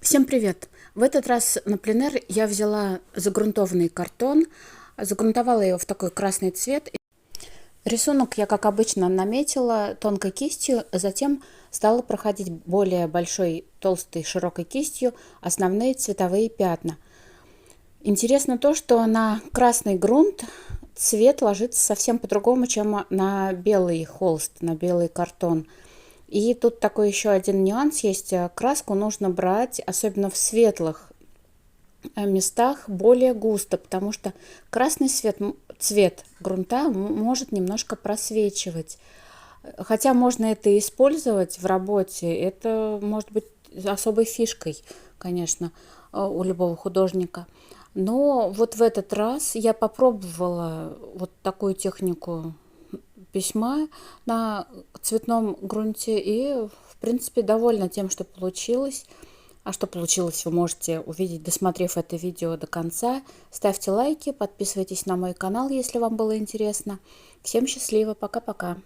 Всем привет! В этот раз на пленэр я взяла загрунтованный картон, загрунтовала его в такой красный цвет. Рисунок я, как обычно, наметила тонкой кистью, затем стала проходить более большой, толстой, широкой кистью основные цветовые пятна. Интересно то, что на красный грунт цвет ложится совсем по-другому, чем на белый холст, на белый картон. И тут такой еще один нюанс есть. Краску нужно брать, особенно в светлых местах, более густо, потому что красный цвет грунта может немножко просвечивать. Хотя можно это использовать в работе, это может быть особой фишкой, конечно, у любого художника. Но вот в этот раз я попробовала вот такую технику письма на цветном грунте и, в принципе, довольна тем, что получилось. А что получилось, вы можете увидеть, досмотрев это видео до конца. Ставьте лайки, подписывайтесь на мой канал, если вам было интересно. Всем счастливо, пока-пока.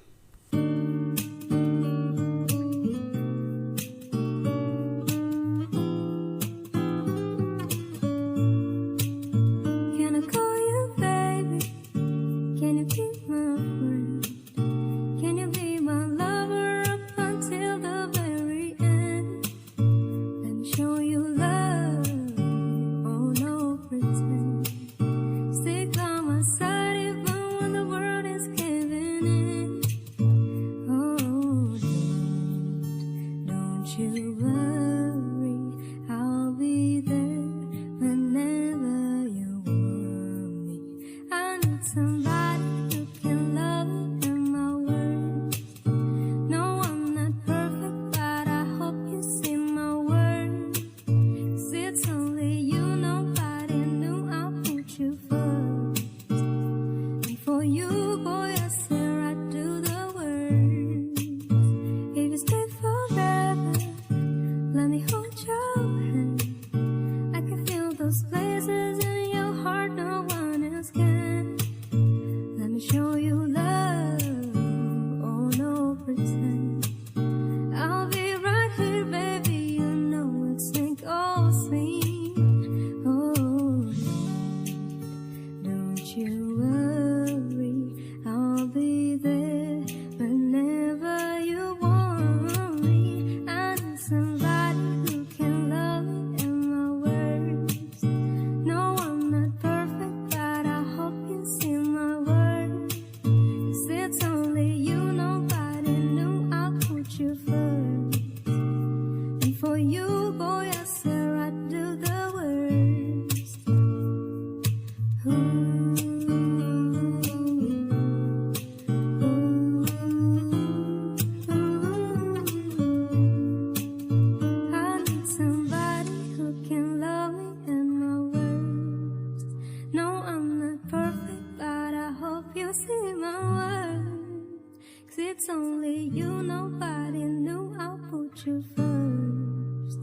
It's only you, nobody knew I'll put you first.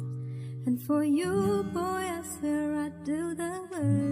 And for you, boy, I swear I'd do the worst.